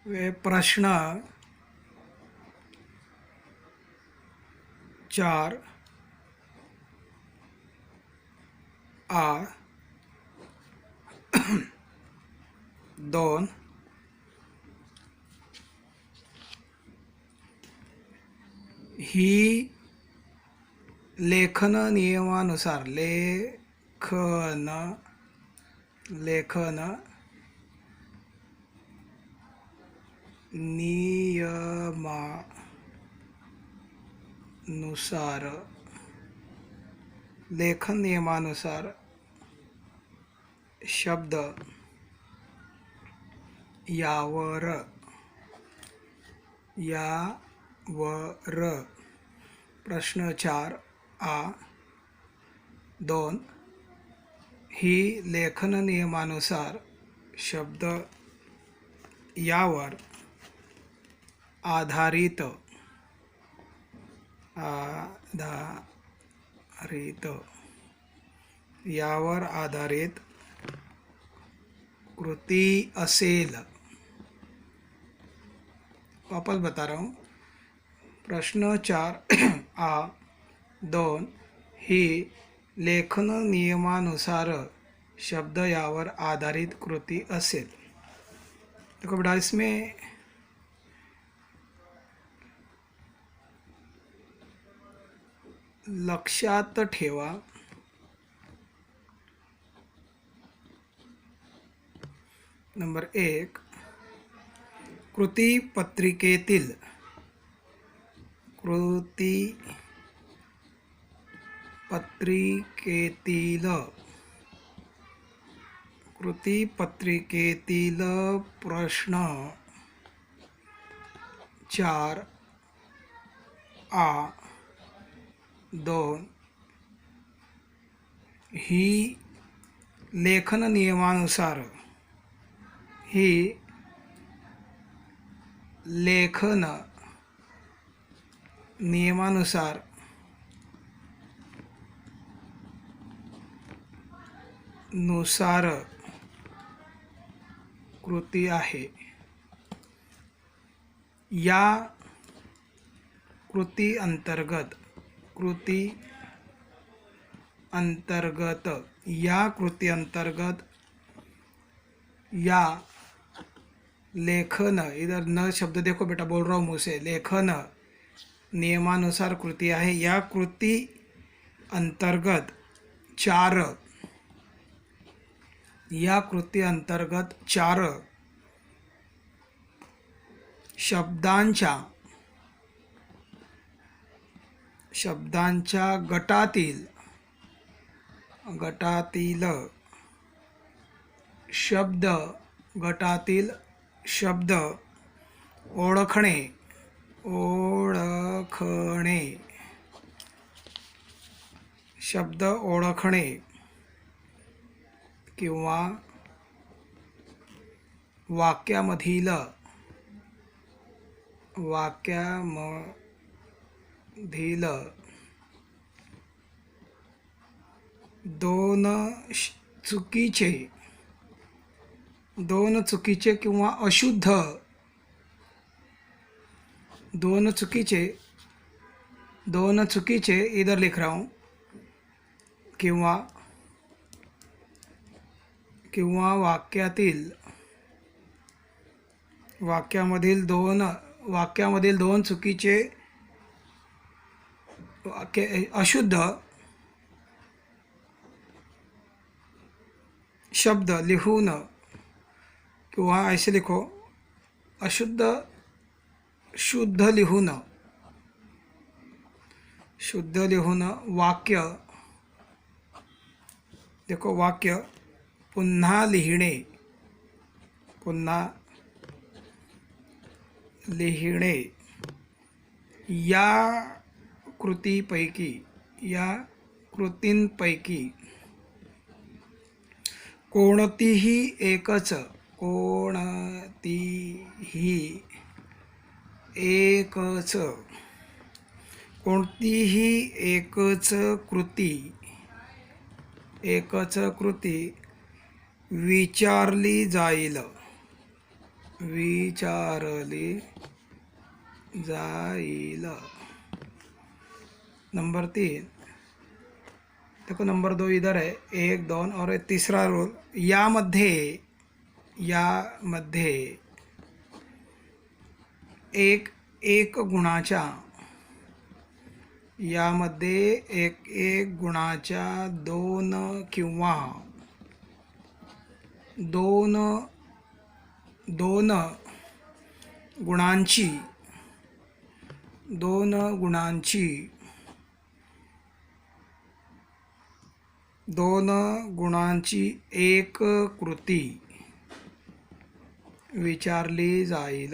प्रश्न 4 आ 2 ही लेखन नियमानुसार लेखन नियमानुसार शब्द यावर प्रश्न 4 आ 2 ही लेखन नियमानुसार शब्द यावर आधारित कृति असेल। वापस बता रहा हूँ। प्रश्न 4 आ 2 ही लेखन नियमानुसार शब्द यावर आधारित कृति असेल। देखो बेटा, इसमें लक्षात ठेवा नंबर 1, कृती पत्रिकेतील प्रश्न 4 आ 2 ही लेखन नियमानुसार कृती आहे। या कृती अंतर्गत या लेखन, इधर न शब्द देखो बेटा, बोल रहा हूँ मुँह से, लेखन नियमानुसार कृति आहे। या कृति अंतर्गत 4 शब्दांच्या गटातील शब्द ओळखणे किंवा वाक्यामधील दोन चुकीचे किंवा अशुद्ध दोन चुकीचे इधर लिख रहा हूँ, किंवा वाक्यामधील दोन चुकीचे अशुद्ध शब्द लिहून, किंवा ऐसे लिखो, शुद्ध लिहून वाक्य, देखो वाक्य पुन्हा लिहिणे या कृतींपैकी कोणतीही एकच कृती विचारली जाईल विचारले जाईल। नंबर 3 देखो, नंबर 2 इधर है, 1 2 और तीसरा रोल यामध्ये एक एक गुणाच्या, यामध्ये एक एक गुणाच्या दोन किंवा दोन गुणांची एक कृती विचारली जाईल।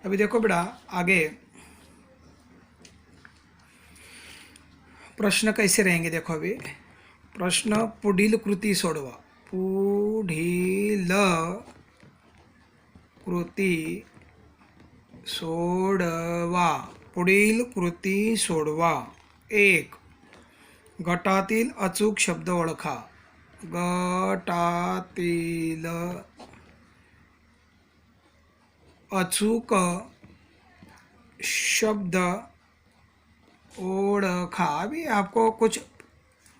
अभी देखो बेटा, आगे प्रश्न कैसे रहेंगे देखो। अभी प्रश्न, पुढील कृती सोडवा। पुढील कृती सोडवा। 1 गटातील अचूक शब्द ओळखा। गटातील अचूक शब्द ओळखा। अभी आपको कुछ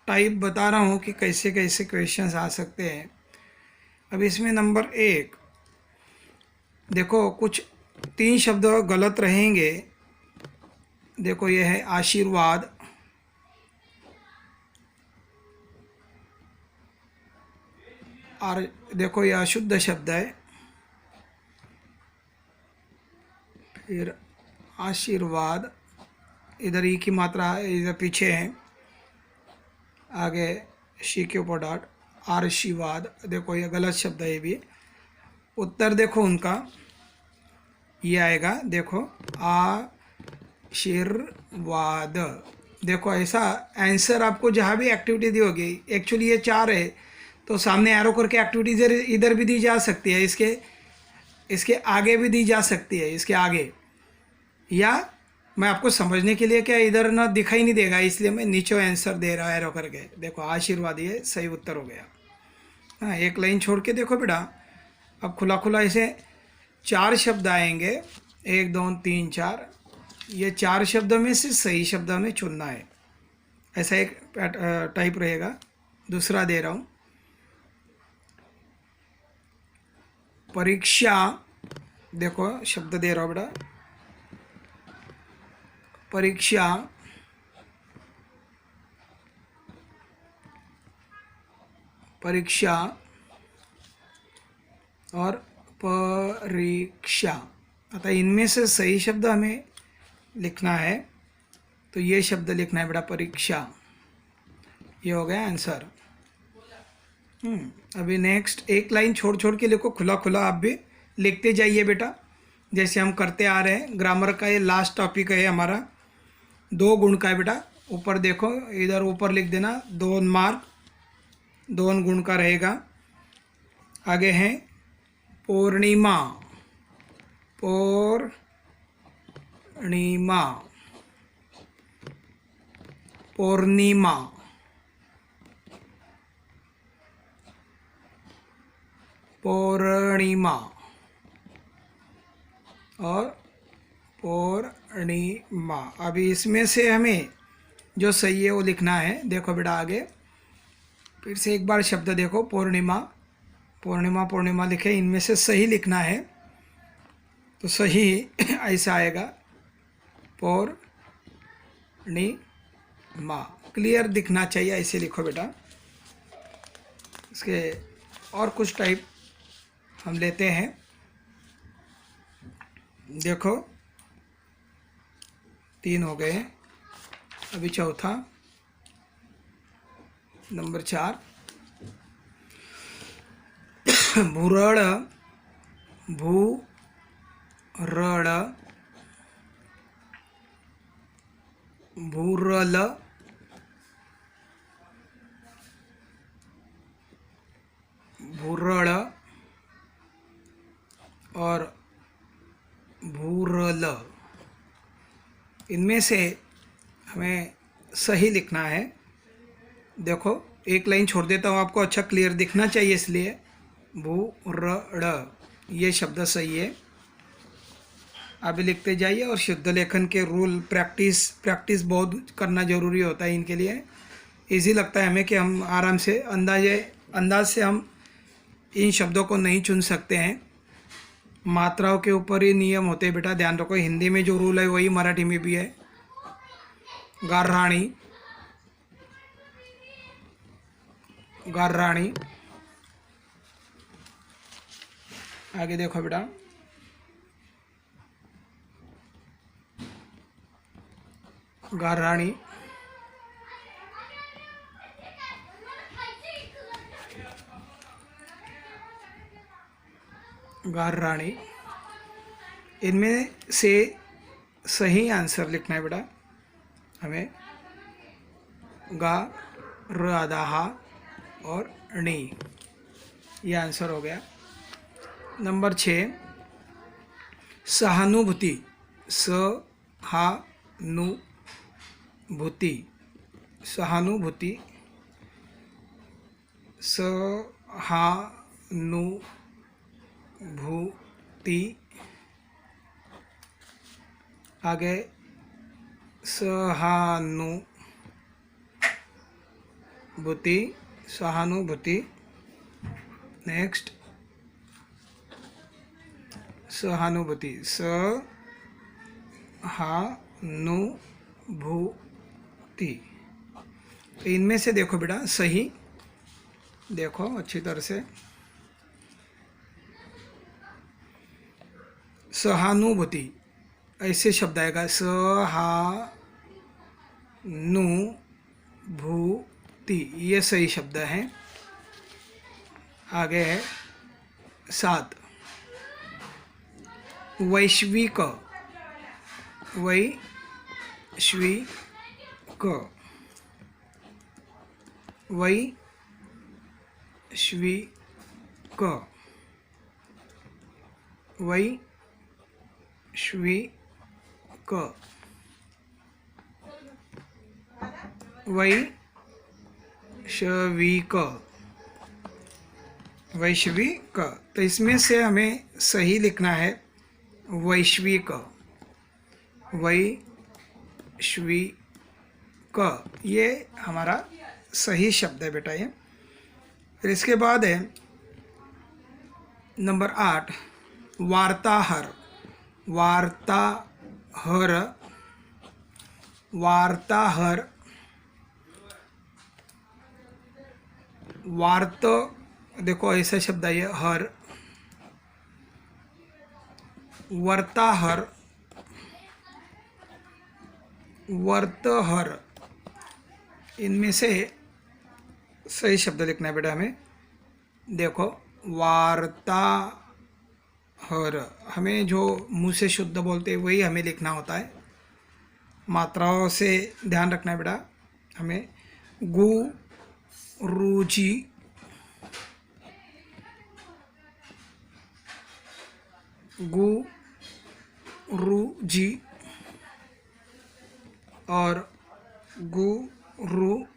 टाइप बता रहा हूँ कि कैसे कैसे क्वेश्चंस आ सकते हैं। अब इसमें नंबर 1 देखो, कुछ 3 शब्द गलत रहेंगे। देखो, ये है आशीर्वाद, और देखो ये अशुद्ध शब्द है। फिर आशीर्वाद, इधर ई की मात्रा इधर पीछे है, आगे शी के ऊपर डॉट, आशीर्वाद। देखो ये गलत शब्द है। ये भी उत्तर देखो उनका, ये आएगा। देखो आशीर्वाद। देखो ऐसा आंसर आपको जहाँ भी एक्टिविटी दी होगी, एक्चुअली ये 4 है तो सामने एरो करके एक्टिविटीज इधर भी दी जा सकती है, इसके आगे भी दी जा सकती है, इसके आगे, या मैं आपको समझने के लिए क्या इधर ना दिखाई नहीं देगा इसलिए मैं नीचे आंसर दे रहा है एरो करके। देखो आशीर्वाद, ये सही उत्तर हो गया। हाँ, एक लाइन छोड़ के देखो बेटा। अब खुला खुला ऐसे 4 शब्द आएंगे, 1 2 3 4। ये 4 शब्दों में से सही शब्द हमें चुनना है, ऐसा एक टाइप रहेगा। दूसरा दे रहा हूँ, परीक्षा। देखो शब्द दे रहा हूँ बेटा, परीक्षा, और परीक्षा। अतः इनमें से सही शब्द हमें लिखना है, तो ये शब्द लिखना है बेटा, परीक्षा। ये हो गया आंसर। अभी नेक्स्ट एक लाइन छोड़ छोड़ के लिखो, खुला खुला आप भी लिखते जाइए बेटा, जैसे हम करते आ रहे हैं। ग्रामर का ये लास्ट टॉपिक है हमारा, 2 गुण का है बेटा। ऊपर देखो, इधर ऊपर लिख देना 2 मार्क, 2 गुण का रहेगा। आगे है पूर्णिमा, और पूर्णिमा। अभी इसमें से हमें जो सही है वो लिखना है। देखो बेटा आगे फिर से एक बार शब्द देखो, पूर्णिमा लिखे, इनमें से सही लिखना है। तो सही ऐसा आएगा, पूर्णिमा। क्लियर दिखना चाहिए, ऐसे लिखो बेटा। इसके और कुछ टाइप हम लेते हैं। देखो 3 हो गए, अभी चौथा, नंबर 4 भुरळ, भूरल, भुरळ और भूरल। इनमें से हमें सही लिखना है। देखो एक लाइन छोड़ देता हूँ, आपको अच्छा क्लियर दिखना चाहिए इसलिए। भूरड़, ये शब्द सही है। अभी लिखते जाइए और शुद्ध लेखन के रूल प्रैक्टिस बहुत करना ज़रूरी होता है इनके लिए। इजी लगता है हमें कि हम आराम से अंदाज से हम इन शब्दों को नहीं चुन सकते हैं। मात्राओं के ऊपर ही नियम होते हैं बेटा, ध्यान रखो। हिंदी में जो रूल है वही मराठी में भी है। गारराणी, गारराणी। आगे देखो बेटा, गारराणी, गारराणी। इनमें से सही आंसर लिखना है बेटा हमें। गा, र आधा हा और णी, ये आंसर हो गया। नंबर 6, सहानुभूति। सहानुभूति, सहानुभूति, सहानुभूति। आगे सहानुभूति, सहानुभूति। नेक्स्ट सहानुभूति, सहानुभूति। तो इनमें से देखो बेटा सही, देखो अच्छी तरह से। सहानुभूति ऐसे शब्द आएगा, सहानुभूति, ये सही शब्द है। आगे है 7, वैश्विक, वैश्विक, वैश्विक, वैश्विक, वैश्विक, वैश्विक। तो इसमें से हमें सही लिखना है वैश्विक, वैश्विक, ये हमारा सही शब्द है बेटा ये। फिर इसके बाद है नंबर 8, वार्ताहर। वार्ताहर, वार्ताहर, वार्त, देखो ऐसा शब्द है हर, वर्ताहर, वर्तहर। इनमें से सही शब्द लिखना है बेटा हमें। देखो वार्ताहर, हमें जो मुंह से शुद्ध बोलते हैं वही हमें लिखना होता है। मात्राओं से ध्यान रखना है बेटा हमें। गुरुजी, गुरुजी और गुरुजी,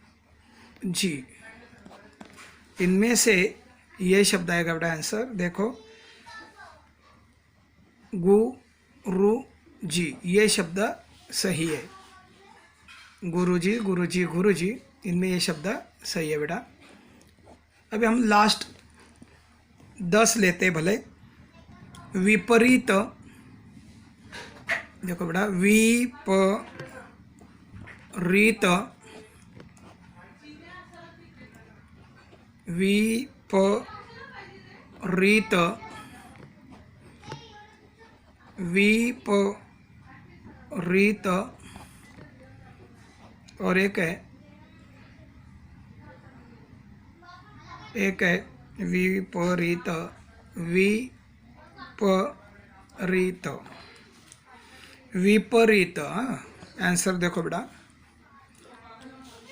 इनमें से ये शब्द आएगा बेटा आंसर। देखो गुरुजी, ये शब्द सही है। गुरुजी, गुरुजी, गुरुजी, इनमें ये शब्द सही है बेटा। अभी हम लास्ट 10 लेते भले। विपरीत, देखो बेटा विपरीत, विपरीत, विपरीत। और एक है विपरीत, विपरीत, विपरीत। आंसर देखो बेटा,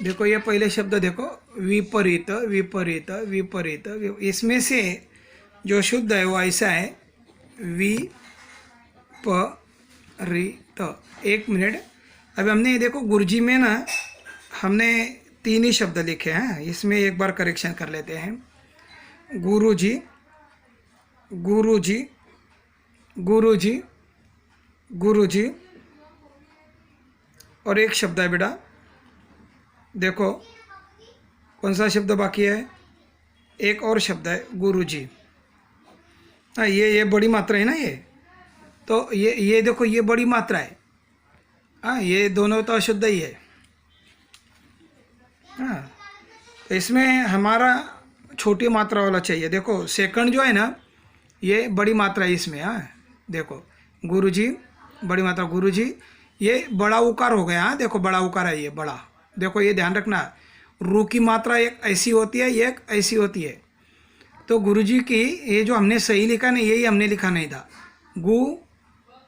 देखो ये पहले शब्द देखो, विपरीत, विपरीत, विपरीत। इसमें से जो शुद्ध है वो ऐसा है, विपरीत। एक मिनट, अभी हमने देखो गुरुजी में ना हमने तीन ही शब्द लिखे हैं, इसमें एक बार करेक्शन कर लेते हैं। गुरुजी, गुरुजी, गुरुजी, गुरुजी, और एक शब्द है बेटा, देखो कौन सा शब्द बाकी है, एक और शब्द है गुरुजी। हाँ, ये बड़ी मात्रा है ना, ये तो ये देखो ये बड़ी मात्रा है। हाँ, ये दोनों तो अशुद्ध ही है। हाँ, तो इसमें हमारा छोटी मात्रा वाला चाहिए। देखो सेकंड जो है ना, ये बड़ी मात्रा है इसमें। हाँ देखो, गुरुजी बड़ी मात्रा, गुरुजी, ये बड़ा उकार हो गया। हाँ देखो, बड़ा उकार है ये, बड़ा। देखो ये ध्यान रखना, रू की मात्रा एक ऐसी होती है, एक ऐसी होती है। तो गुरुजी की ये जो हमने सही लिखा नहीं, यही हमने लिखा नहीं था। गु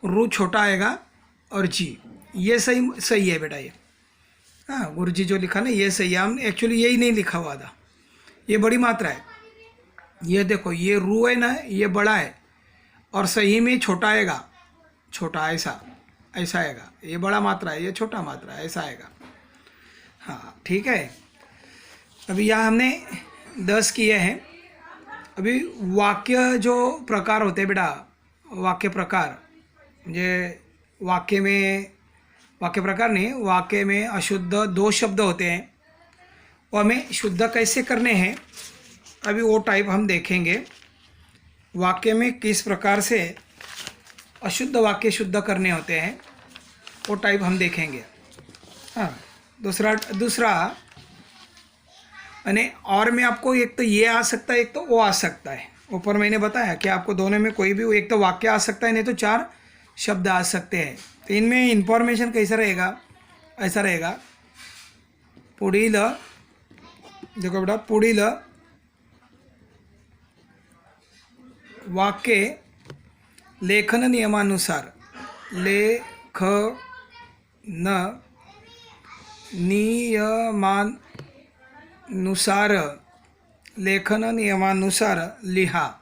रू छोटा आएगा और जी, ये सही है बेटा ये। हाँ, गुरुजी जो लिखा ना ये सही है, हम एक्चुअली यही नहीं लिखा हुआ था, ये बड़ी मात्रा है। ये देखो ये रू है ना, ये बड़ा है और सही में छोटा आएगा, छोटा ऐसा ऐसा आएगा। ये बड़ा मात्रा है, ये छोटा मात्रा है, ऐसा आएगा। हाँ ठीक है। अभी यहाँ हमने 10 किए हैं। अभी वाक्य जो प्रकार होते हैं बेटा, वाक्य प्रकार, ये वाक्य में, वाक्य प्रकार नहीं, वाक्य में अशुद्ध 2 शब्द होते हैं, वो हमें शुद्ध कैसे करने हैं अभी वो टाइप हम देखेंगे। वाक्य में किस प्रकार से अशुद्ध वाक्य शुद्ध करने होते हैं वो टाइप हम देखेंगे। हाँ, दूसरा यानी और में आपको एक तो ये आ सकता है, एक तो वो आ सकता है। ऊपर मैंने बताया कि आपको दोनों में कोई भी एक तो वाक्य आ सकता है, नहीं तो 4 शब्द आ सकते हैं। तो इनमें इंफॉर्मेशन कैसा रहेगा, ऐसा रहेगा, पुढील, देखो बेटा, पुढील वाक्य लेखन नियमानुसार, लेखन नियमानुसार, लेखन नियमानुसार लिहा,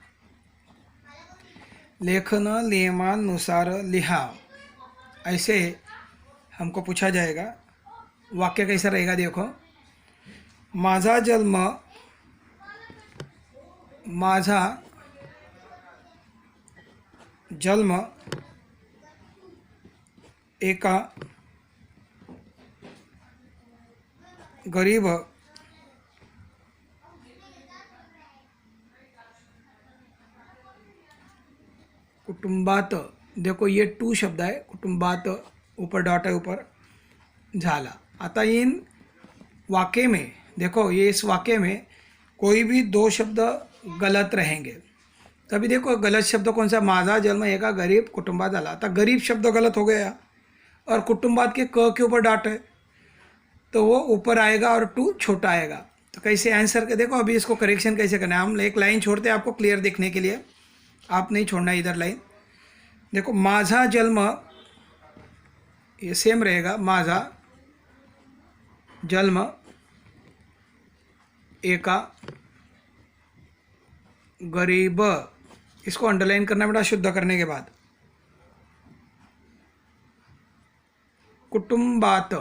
लेखन नियमानुसार लिहा, ऐसे हमको पूछा जाएगा। वाक्य कैसा रहेगा, देखो, माझा जन्म, माझा जन्म एका गरीब कुटुंबात, देखो ये 2 शब्द आहे, कुटुंबात ऊपर डॉट आहे ऊपर, झाला। आता इन वाक्य में देखो, ये इस वाक्य में कोई भी 2 शब्द गलत रहेंगे। तभी देखो गलत शब्द कौन सा, माझा जन्म एका गरीब कुटुंबात झाला। आता गरीब शब्द गलत हो गया और कुटुंबात के क के ऊपर डॉट है, तो वो ऊपर आएगा और 2 छोटा आएगा। तो कैसे आंसर के, देखो अभी इसको करेक्शन कैसे करना है। हम एक लाइन छोड़ते हैं आपको क्लियर देखने के लिए, आप नहीं छोड़ना इधर लाइन। देखो माझा जन्म, ये सेम रहेगा, माझा जन्म एका गरीब, इसको अंडरलाइन करना बेटा शुद्ध करने के बाद। कुटुंबात,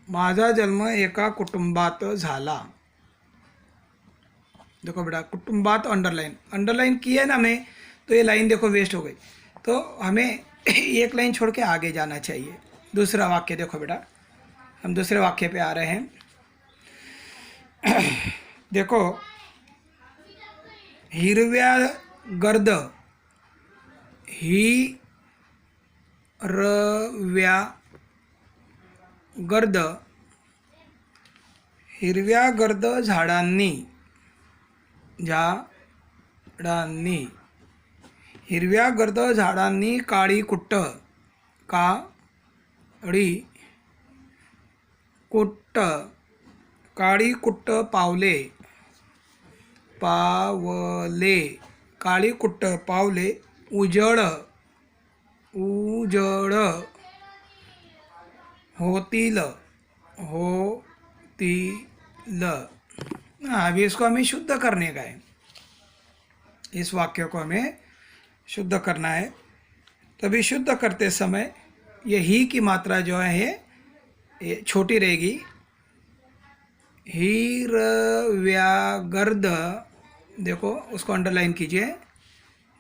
माझा जन्म एका कुटुंबात झाला। देखो बेटा कुटुंबात अंडरलाइन, अंडरलाइन किया है ना हमें, तो ये लाइन देखो वेस्ट हो गई। तो हमें एक लाइन छोड़ के आगे जाना चाहिए। दूसरा वाक्य देखो बेटा, हम दूसरे वाक्य पे आ रहे हैं। देखो, हिरव्या गर्द, हिरव्या गर्द, हिरव्या गर्द झाडांनी, झाडांनी, हिरव्या गर्द झाडांनी काळी कुट्ट, काळी कुट्ट, काळी कुट्ट पावले, पावले, काळी कुट्ट पावले, उजळ, उजळ होतील, होतील। अभी इसको हमें शुद्ध करने का है, इस वाक्य को हमें शुद्ध करना है। तभी शुद्ध करते समय ये ही की मात्रा जो है ये छोटी रहेगी, हिरव्यागर्द, देखो उसको अंडरलाइन कीजिए।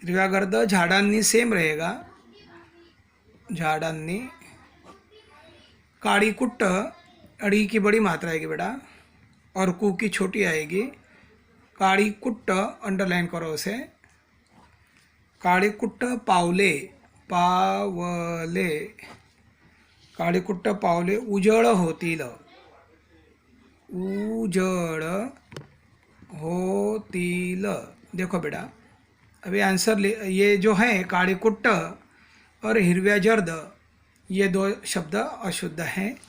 हिरव्यागर्द झाडांनी सेम रहेगा, झाडांनी। काड़ी कुट्ट, अड़ी की बड़ी मात्रा आएगी बेटा और कू की छोटी आएगी। काड़ी कुट्ट अंडरलाइन करो उसे। काड़ी कुट्ट पावले, पावले, काड़ी कुट्ट पावले उजळ होतील, उजळ होतील। देखो बेटा अभी आंसर ये जो है काड़ी कुट्ट और हिरव्या जर्द, ये दो शब्द अशुद्ध हैं।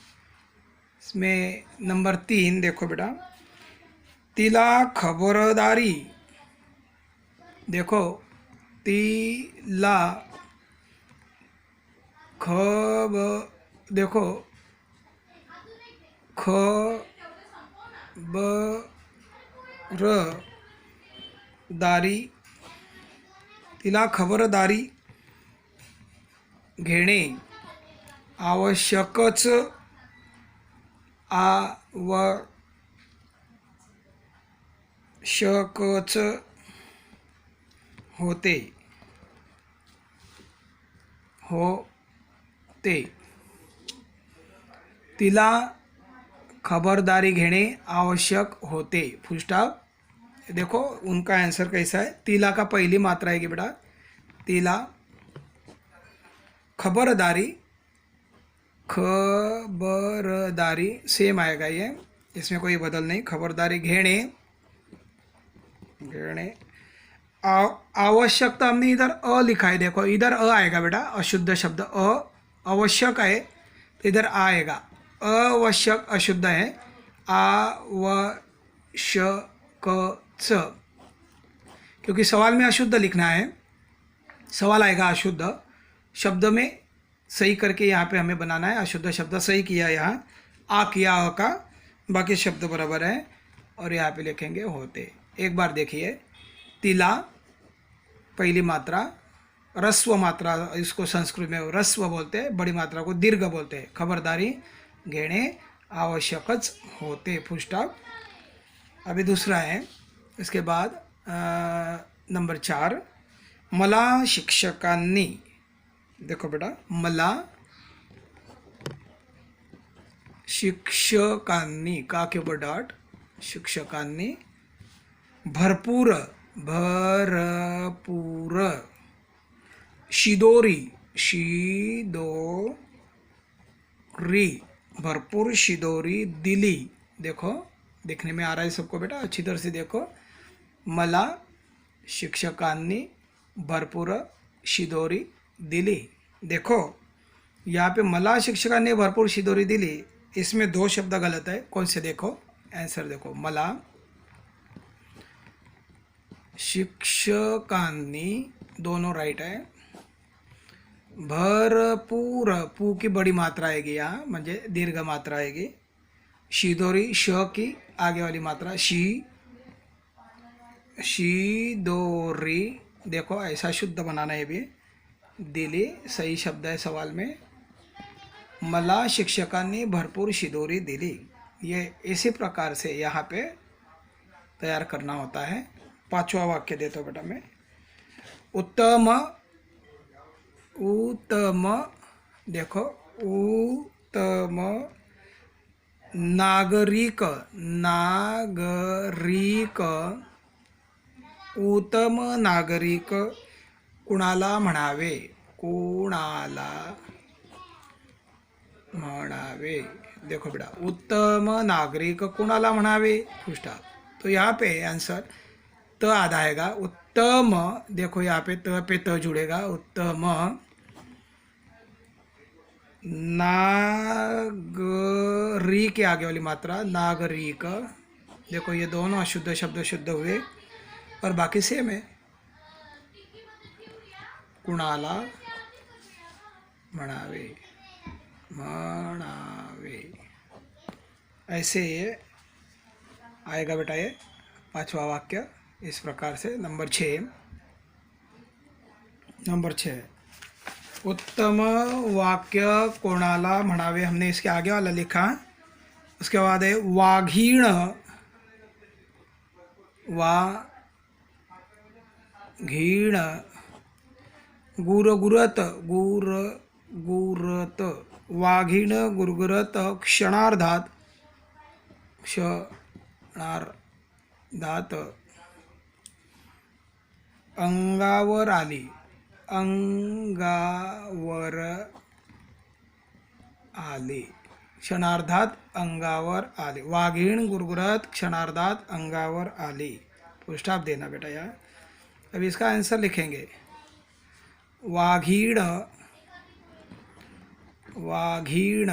इसमें नंबर 3 देखो बेटा, तिला खबरदारी, देखो तिला खब, देखो खबरदारी, तिला खबरदारी घेणे आवश्यकच, आवश्यकच होते, होते। तिला खबरदारी घेणे आवश्यक होते, फुल स्टॉप। देखो उनका आंसर कैसा है। तिला का पहली मात्रा आएगी बेटा, तिला। खबरदारी, खबरदारी सेम आएगा ये, इसमें कोई बदल नहीं। खबरदारी घेणे, घेणे। आवश्यकता हमने इधर अ लिखा है, देखो इधर अ आएगा बेटा, अशुद्ध शब्द अ। आवश्यक है तो इधर आ आएगा। आवश्यक अशुद्ध है, आवश्यकच, क्योंकि सवाल में अशुद्ध लिखना है, सवाल आएगा अशुद्ध शब्द में सही करके यहाँ पे हमें बनाना है। अशुद्ध शब्द सही किया यहाँ, आ किया अ का, बाकी शब्द बराबर है। और यहाँ पे लिखेंगे होते। एक बार देखिए, तिला पहली मात्रा, रस्व मात्रा, इसको संस्कृत में रस्व बोलते हैं, बड़ी मात्रा को दीर्घ बोलते हैं। खबरदारी घेणे आवश्यकच होते, फुल स्टॉप। अभी दूसरा है, इसके बाद नंबर 4, मला शिक्षकांनी, देखो बेटा मला शिक्षकांनी, का के ऊपर डॉट, शिक्षकांनी भरपूर, भरपूर शिदोरी, शिदोरी, भरपूर शिदोरी दिली। देखो देखने में आ रहा है सबको बेटा, अच्छी तरह से देखो। मला शिक्षकांनी भरपूर शिदोरी दिली। देखो यहाँ पे मला शिक्षकांनी भरपूर शिदोरी दिली, इसमें 2 शब्द गलत है। कौन से देखो आंसर, देखो मला शिक्षकांनी, दोनों राइट है। भरपूर, पू की बड़ी मात्रा आएगी यहाँ, म्हणजे दीर्घ मात्रा आएगी। शिदोरी, श की आगे वाली मात्रा, शी, शिदोरी। देखो ऐसा शुद्ध बनाना है भी। दिली सही शब्द है सवाल में। मला शिक्षकांनी भरपूर शिदोरी दिली, ये इसी प्रकार से यहाँ पे तैयार करना होता है। 5वां वाक्य देता हूँ बेटा मैं। उत्तम, उत्तम, देखो उत्तम नागरिक, नागरिक, उत्तम नागरिक कुणाला म्हणावे, कुणाला म्हणावे। देखो बेटा उत्तम नागरिक कुणाला म्हणावे, फुल स्टॉप। तो यहाँ पे आंसर त आधा आएगा। उत्तम, देखो यहाँ पे त पे त जुड़ेगा। उत्तम नागरिक के आगे वाली मात्रा नागरिक। देखो ये दोनों अशुद्ध शब्द शुद्ध हुए और बाकी सेम है। कुणाला म्हणावे, म्हणावे, ऐसे ये आएगा बेटा ये 5वां वाक्य इस प्रकार से। नंबर 6, नंबर 6, उत्तम वाक्य कोणाला म्हणावे, हमने इसके आगे वाला लिखा उसके बाद है वाघीण, वाघीण, गुरगुरत, गुरगुरत, वाघीण गुरगुरत क्षणार्धात, क्षणार्धात अंगावर आली, अंगावर आली, क्षणार्धात अंगावर आली, वाघीण गुरगुरत क्षणार्धात अंगावर आली। फुल स्टॉप देना बेटा यार। अब इसका आंसर लिखेंगे, वाघीण, वाघीण,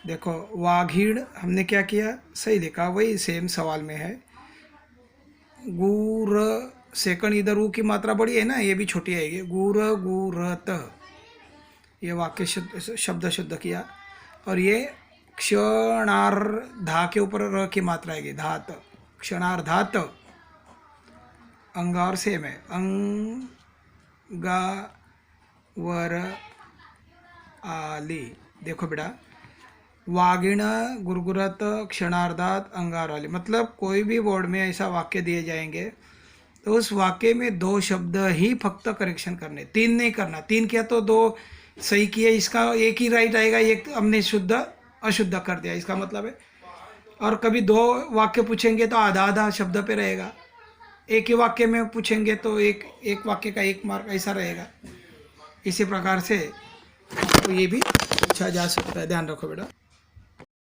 देखो वाघीण हमने क्या किया, सही लिखा, वही सेम सवाल में है। गुर, सेकंड इधर ऊ की मात्रा बड़ी है ना, ये भी छोटी आएगी, गुर गुरत, ये वाक्य शब्द शुद्ध किया। और ये क्षणार्धा के ऊपर र की मात्रा आएगी, धात, क्षणार्धात, अंगावर सेम है, अंगावर आली। देखो बेटा, वाघिण गुरगुरत क्षणार्धात अंगावर आली, मतलब कोई भी बोर्ड में ऐसा वाक्य दिए जाएंगे तो उस वाक्य में 2 शब्द ही फक्त करेक्शन करने, 3 नहीं करना। 3 किया तो 2 सही किए, इसका एक ही राइट आएगा, एक हमने शुद्ध अशुद्ध कर दिया, इसका मतलब है। और कभी 2 वाक्य पूछेंगे तो आधा आधा शब्द पे रहेगा, एक ही वाक्य में पूछेंगे तो एक वाक्य का 1 मार्क ऐसा रहेगा। इसी प्रकार से तो ये भी पूछा जा सकता है, ध्यान रखो बेटा।